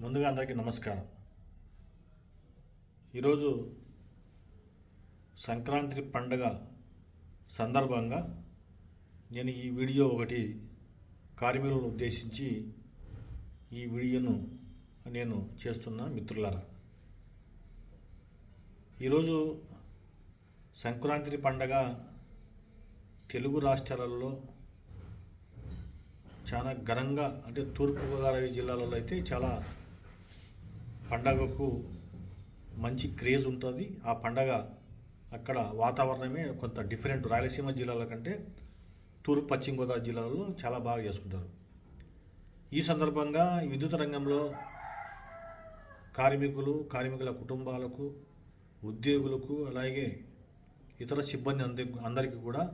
ముందుగా అందరికీ నమస్కారం. ఈరోజు సంక్రాంతి పండుగ సందర్భంగా నేను ఈ వీడియో ఒకటి కార్మికులను ఉద్దేశించి ఈ వీడియోను నేను చేస్తున్న మిత్రులారా. ఈరోజు సంక్రాంతి పండుగ తెలుగు రాష్ట్రాలలో చాలా ఘనంగా, అంటే తూర్పుగోదావరి జిల్లాలలో అయితే చాలా పండగకు మంచి క్రేజ్ ఉంటుంది. ఆ పండగ అక్కడ వాతావరణమే కొంత డిఫరెంట్. రాయలసీమ జిల్లాల కంటే తూర్పు పశ్చిమ గోదావరి జిల్లాలలో చాలా బాగా చేసుకుంటారు. ఈ సందర్భంగా విద్యుత్ రంగంలో కార్మికుల కుటుంబాలకు, ఉద్యోగులకు, అలాగే ఇతర సిబ్బంది అందరికీ కూడా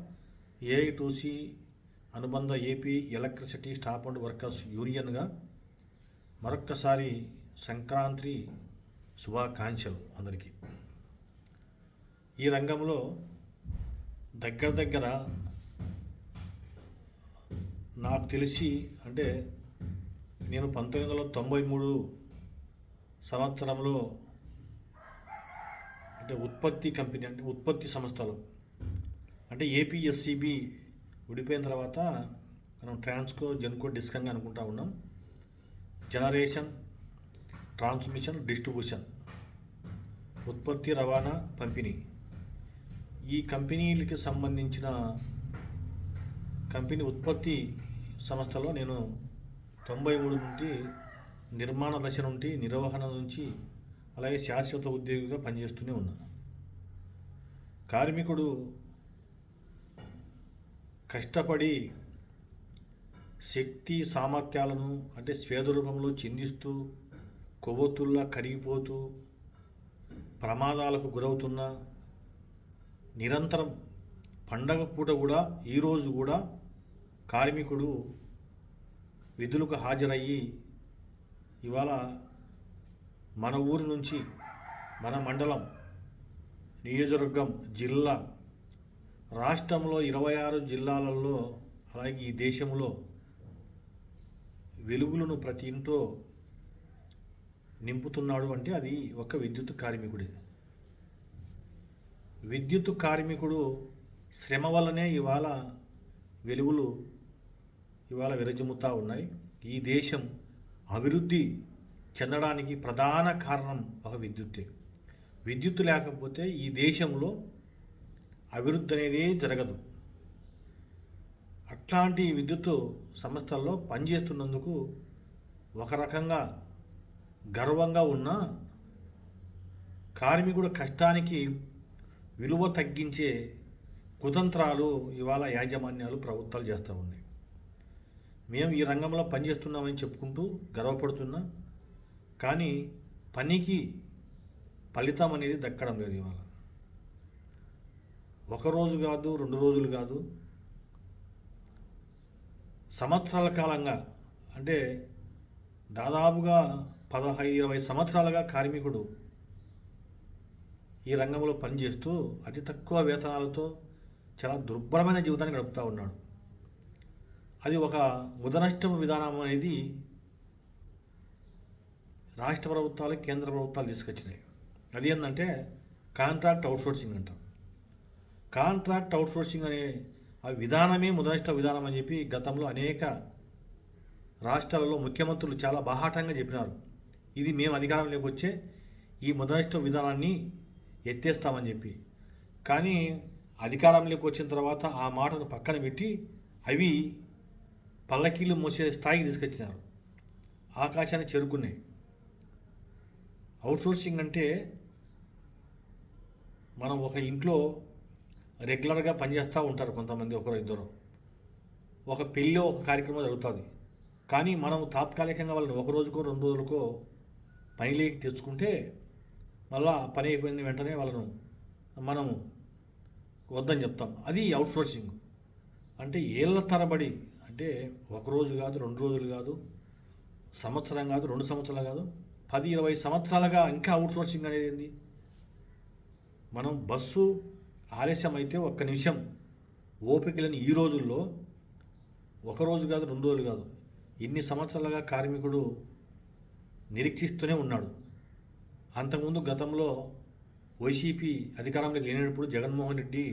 ఏఐటీసీ అనుబంధ AP electricity staff and workers యూనియన్గా మరొక్కసారి సంక్రాంతి శుభాకాంక్షలు అందరికీ. ఈ రంగంలో దగ్గర నాకు తెలిసి, అంటే నేను 1993 సంవత్సరంలో, అంటే ఉత్పత్తి సంస్థలు, అంటే ఏపీఎస్సిబి విడిపోయిన తర్వాత మనం ట్రాన్స్కో, జెన్కో, డిస్కంగా అనుకుంటా ఉన్నాం. జనరేషన్, ట్రాన్స్మిషన్, డిస్ట్రిబ్యూషన్, ఉత్పత్తి, రవాణా, పంపిణీ, ఈ కంపెనీలకి సంబంధించిన కంపెనీ ఉత్పత్తి సంస్థలో నేను 93 నుండి నిర్మాణ దశ నుండి, నిర్వహణ నుంచి, అలాగే శాశ్వత ఉద్యోగిగా పనిచేస్తూనే ఉన్నా. కార్మికుడు కష్టపడి శక్తి సామర్థ్యాలను, అంటే స్వేద రూపంలో చిందిస్తూ, కొవ్వొత్తుల్లా కరిగిపోతూ, ప్రమాదాలకు గురవుతున్న, నిరంతరం పండగ పూట కూడా, ఈరోజు కూడా కార్మికుడు విధులకు హాజరయ్యి ఇవాళ మన ఊరు నుంచి, మన మండలం, నియోజకవర్గం, జిల్లా, రాష్ట్రంలో 26 జిల్లాలలో, అలాగే ఈ దేశంలో వెలుగులను ప్రతి ఇంట్లో నింపుతున్నాడు. అంటే అది ఒక విద్యుత్ కార్మికుడే. విద్యుత్ కార్మికుడు శ్రమ వల్లనే ఇవాళ వెలుగులు విరజిమ్ముతూ ఉన్నాయి. ఈ దేశం అభివృద్ధి చెందడానికి ప్రధాన కారణం ఒక విద్యుత్తే. విద్యుత్ లేకపోతే ఈ దేశంలో అభివృద్ధి అనేది జరగదు. అట్లాంటి విద్యుత్ సంస్థల్లో పనిచేస్తున్నందుకు ఒక రకంగా గర్వంగా ఉన్న, కార్మికుడు కష్టానికి విలువ తగ్గించే కుతంత్రాలు ఇవాళ యాజమాన్యాలు, ప్రభుత్వాలు చేస్తూ ఉన్నాయి. మేము ఈ రంగంలో పనిచేస్తున్నామని చెప్పుకుంటూ గర్వపడుతున్నా, కానీ పనికి ఫలితం అనేది దక్కడం లేదు. ఇవాళ ఒకరోజు కాదు, 2 రోజులు కాదు, సంవత్సరాల కాలంగా, అంటే దాదాపుగా 15-20 సంవత్సరాలుగా కార్మికుడు ఈ రంగంలో పనిచేస్తూ అతి తక్కువ వేతనాలతో చాలా దుర్భరమైన జీవితాన్ని గడుపుతూ ఉన్నాడు. అది ఒక ఉదనష్టపు విధానం అనేది రాష్ట్ర ప్రభుత్వాలు, కేంద్ర ప్రభుత్వాలు తీసుకొచ్చినాయి. అది ఏంటంటే కాంట్రాక్ట్ అవుట్సోర్సింగ్ అంటాం. కాంట్రాక్ట్ అవుట్సోర్సింగ్ అనే ఆ విధానమే ముదనష్ట విధానం అని చెప్పి గతంలో అనేక రాష్ట్రాలలో ముఖ్యమంత్రులు చాలా బాహాటంగా చెప్పినారు. ఇది మేము అధికారంలోకి వచ్చే ఈ ముదనష్ట విధానాన్ని ఎత్తేస్తామని చెప్పి. కానీ అధికారంలోకి వచ్చిన తర్వాత ఆ మాటను పక్కన పెట్టి అవి పల్లకీలు మోసే స్థాయికి తీసుకొచ్చినారు, ఆకాశాన్ని చేరుకున్నాయి. అవుట్సోర్సింగ్ అంటే మనం ఒక ఇంట్లో రెగ్యులర్గా పనిచేస్తూ ఉంటారు కొంతమంది, ఒకరు ఇద్దరు. ఒక పెళ్ళి, ఒక కార్యక్రమం జరుగుతుంది, కానీ మనం తాత్కాలికంగా వాళ్ళని 1 రోజుకో 2 రోజులకో పనిలోకి తెచ్చుకుంటే మళ్ళా పని అయిపోయిన వెంటనే వాళ్ళను మనం వద్దని చెప్తాం. అది అవుట్సోర్సింగ్. అంటే ఏళ్ళ తరబడి, అంటే 1 రోజు కాదు, 2 రోజులు కాదు, సంవత్సరం కాదు, 2 సంవత్సరాలు కాదు, 10-20 సంవత్సరాలుగా ఇంకా అవుట్సోర్సింగ్ అనేది ఏంది? మనం బస్సు ఆలస్యం అయితే 1 నిమిషం ఓపిక లేని ఈ రోజుల్లో 1 రోజు కాదు, 2 రోజులు కాదు, ఇన్ని సంవత్సరాలుగా కార్మికుడు నిరీక్షిస్తూనే ఉన్నాడు. అంతకుముందు గతంలో వైసీపీ అధికారంలోకి లేనప్పుడు జగన్మోహన్ రెడ్డి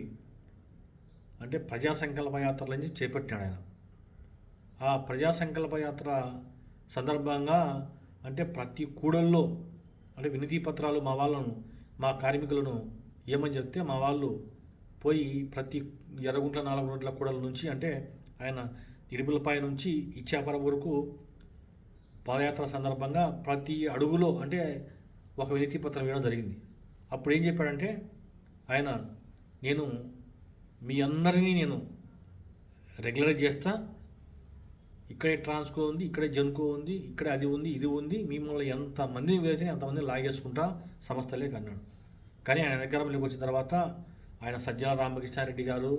అంటే ప్రజా సంకల్ప యాత్రలని చేపట్టాడు ఆయన. ఆ ప్రజా సంకల్ప యాత్ర సందర్భంగా అంటే ప్రతి కూడల్లో అంటే వినతి పత్రాలు మా కార్మికులను ఏమని చెప్తే మా వాళ్ళు పోయి ప్రతి ఎర్రగుంట్ల 4 రోడ్ల కూడల నుంచి అంటే ఆయన ఇడుపులపై నుంచి ఇచ్చాపురం వరకు పాదయాత్ర సందర్భంగా ప్రతి అడుగులో అంటే ఒక వినతి పత్రం వేయడం జరిగింది. అప్పుడు ఏం చెప్పాడంటే ఆయన, నేను మీ అందరినీ నేను రెగ్యులరైజ్ చేస్తా, ఇక్కడే ట్రాన్స్కో ఉంది, ఇక్కడే జెన్కో ఉంది, ఇక్కడే అది ఉంది, ఇది ఉంది, మిమ్మల్ని ఎంతమందిని వేస్తే అంతమందిని లాగేసుకుంటా సంస్థలేక అన్నాడు. కానీ ఆయన అధికారంలోకి వచ్చిన తర్వాత ఆయన సజ్జల రామకృష్ణారెడ్డి గారు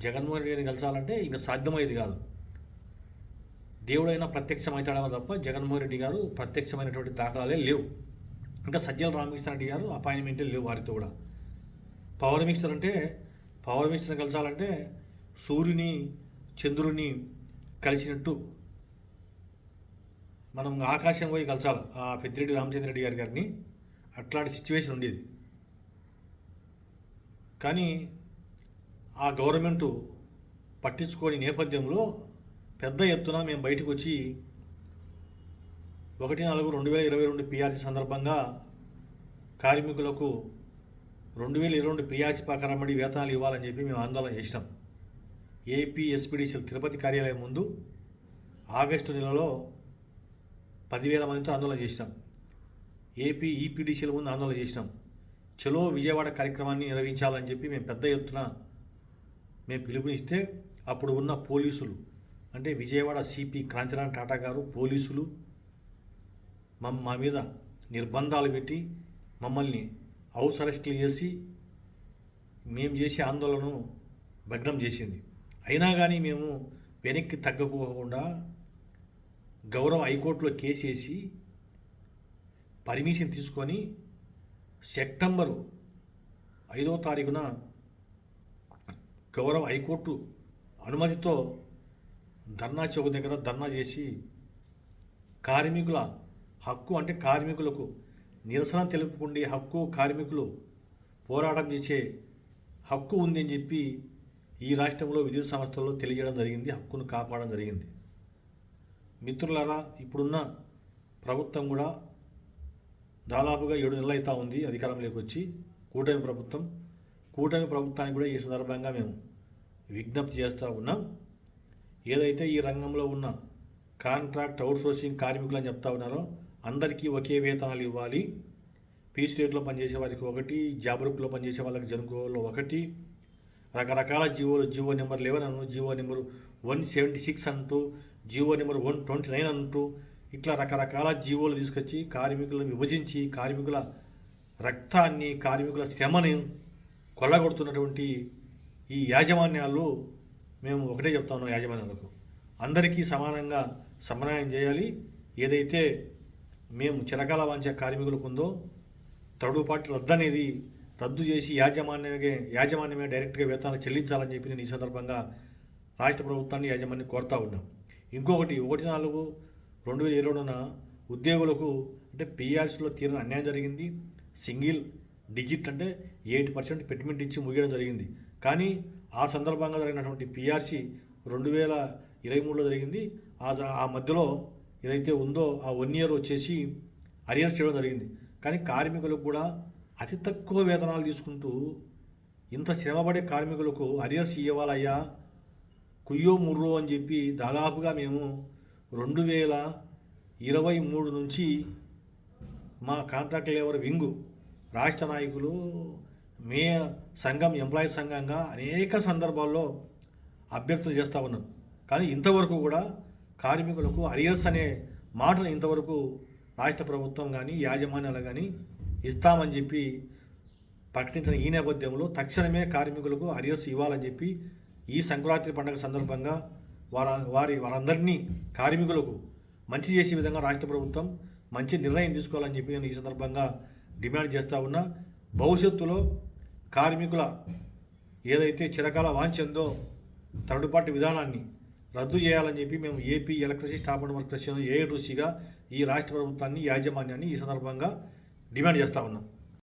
జగన్మోహన్ రెడ్డిని గెలిచాలంటే ఇంకా సాధ్యమయ్యేది కాదు. దేవుడైనా ప్రత్యక్షమవుతాడేమో తప్ప జగన్మోహన్ రెడ్డి గారు ప్రత్యక్షమైనటువంటి దాఖలాలే లేవు. ఇంకా సజ్జల రామకృష్ణారెడ్డి గారు అపాయింట్మెంటే లేవు వారితో కూడా. పవర్ మినిస్టర్ గెలిచాలంటే సూర్యుని చంద్రుని కలిసినట్టు మనం ఆకాశం పోయి కలచాలి ఆ పెద్దిరెడ్డి రామచంద్రరెడ్డి గారిని. అట్లాంటి సిచ్యువేషన్ ఉండేది. కానీ ఆ గవర్నమెంటు పట్టించుకోని నేపథ్యంలో పెద్ద ఎత్తున మేము బయటకు వచ్చి 1/4/2022 పిఆర్సీ సందర్భంగా కార్మికులకు 2022 పిఆర్సీ ప్రకారం వేతనాలు ఇవ్వాలని చెప్పి మేము ఆందోళన చేసినాం. ఏపీ ఎస్పీడీసీఎల్ తిరుపతి కార్యాలయం ముందు ఆగస్టు నెలలో 10,000 మందితో ఆందోళన చేసినాం. ఏపీ ఈపీడీసీఎల్ ముందు ఆందోళన చేసినాం. చలో విజయవాడ కార్యక్రమాన్ని నిర్వహించాలని చెప్పి మేము పెద్ద ఎత్తున మేము పిలుపునిస్తే అప్పుడు ఉన్న పోలీసులు అంటే విజయవాడ సిపి క్రాంతిరామ్ టాటా గారు పోలీసులు మా మీద నిర్బంధాలు పెట్టి మమ్మల్ని హౌస్ అరెస్టులు చేసి మేము చేసే ఆందోళనను భగ్నం చేసింది. అయినా కానీ మేము వెనక్కి తగ్గకుండా గౌరవ హైకోర్టులో కేసు వేసి పర్మిషన్ తీసుకొని సెప్టెంబరు 5వ తారీఖున గౌరవ హైకోర్టు అనుమతితో ధర్నా చౌక్ దగ్గర ధర్నా చేసి కార్మికుల హక్కు అంటే కార్మికులకు నిరసన తెలుపుకుండే హక్కు, కార్మికులు పోరాటం చేసే హక్కు ఉంది అని చెప్పి ఈ రాష్ట్రంలో విద్యుత్ సంస్థల్లో తెలియజేయడం జరిగింది. హక్కును కాపాడడం జరిగింది. మిత్రులారా, ఇప్పుడున్న ప్రభుత్వం కూడా దాదాపుగా 7 నెలలు అవుతా ఉంది అధికారంలోకి వచ్చి. కూటమి ప్రభుత్వానికి కూడా ఈ సందర్భంగా మేము విజ్ఞప్తి చేస్తూ ఉన్నాం. ఏదైతే ఈ రంగంలో ఉన్న కాంట్రాక్ట్ అవుట్సోర్సింగ్ కార్మికులు అని చెప్తా ఉన్నారో అందరికీ ఒకే వేతనాలు ఇవ్వాలి. పీస్ రేట్లో పనిచేసే వారికి 1, జాబ్రుక్లో పనిచేసే వాళ్ళకి జనుకోలో 1, రకరకాల జీవో నెంబర్ 11 అను, జీవో నెంబర్ 176 అంటూ, జీవో నెంబర్ 129 అంటూ ఇట్లా రకరకాల జీవోలు తీసుకొచ్చి కార్మికులను విభజించి కార్మికుల రక్తాన్ని, కార్మికుల శ్రమని కొల్లగొడుతున్నటువంటి ఈ యాజమాన్యాలు మేము ఒకటే చెప్తా ఉన్నాం. యాజమాన్యాలకు అందరికీ సమానంగా సమన్వయం చేయాలి. ఏదైతే మేము చిరకాల వాంఛ కార్మికులకు ఉందో తడుపాటి రద్దు చేసి యాజమాన్యమే డైరెక్ట్గా వేతనాలు చెల్లించాలని చెప్పి నేను ఈ సందర్భంగా రాష్ట్ర ప్రభుత్వాన్ని యాజమాన్యం కోరుతా ఉన్నాం. ఇంకొకటి 1/4/2022 ఉద్యోగులకు అంటే పిఆర్సీలో తీరని అన్యాయం జరిగింది. సింగిల్ డిజిట్ అంటే 8% పెట్టుమెంట్ ఇచ్చి ముగియడం జరిగింది. కానీ ఆ సందర్భంగా జరిగినటువంటి పిఆర్సీ 2023లో జరిగింది. ఆ మధ్యలో ఏదైతే ఉందో ఆ 1 ఇయర్ వచ్చేసి అరియర్స్ చేయడం జరిగింది. కానీ కార్మికులకు కూడా అతి తక్కువ వేతనాలు తీసుకుంటూ ఇంత శ్రమపడే కార్మికులకు అరియర్స్ ఇవ్వాలయ్యా కుయ్యో ముర్రో అని చెప్పి దాదాపుగా మేము 2023 నుంచి మా కాంట్రాక్ట్ లేబర్ వింగు రాష్ట్ర నాయకులు మే సంఘం ఎంప్లాయీస్ సంఘంగా అనేక సందర్భాల్లో అభ్యర్థులు చేస్తూ ఉన్నాం. కానీ ఇంతవరకు కూడా కార్మికులకు అరియర్స్ అనే మాటను ఇంతవరకు రాష్ట్ర ప్రభుత్వం కానీ యాజమాన్యాలు కానీ ఇస్తామని చెప్పి ప్రకటించిన ఈ నేపథ్యంలో తక్షణమే కార్మికులకు అరియర్స్ ఇవ్వాలని చెప్పి ఈ సంక్రాంతి పండుగ సందర్భంగా వారందరినీ కార్మికులకు మంచి చేసే విధంగా రాష్ట్ర ప్రభుత్వం మంచి నిర్ణయం తీసుకోవాలని చెప్పి నేను ఈ సందర్భంగా డిమాండ్ చేస్తూ ఉన్నా. భవిష్యత్తులో కార్మికుల ఏదైతే చిరకాల వాంఛ ఉందో థర్డ్ పార్టీ విధానాన్ని రద్దు చేయాలని చెప్పి మేము AP electricity staff and workers ఏఐటీసీగా ఈ రాష్ట్ర ప్రభుత్వాన్ని యాజమాన్యాన్ని ఈ సందర్భంగా డిమాండ్ చేస్తూ ఉన్నాం.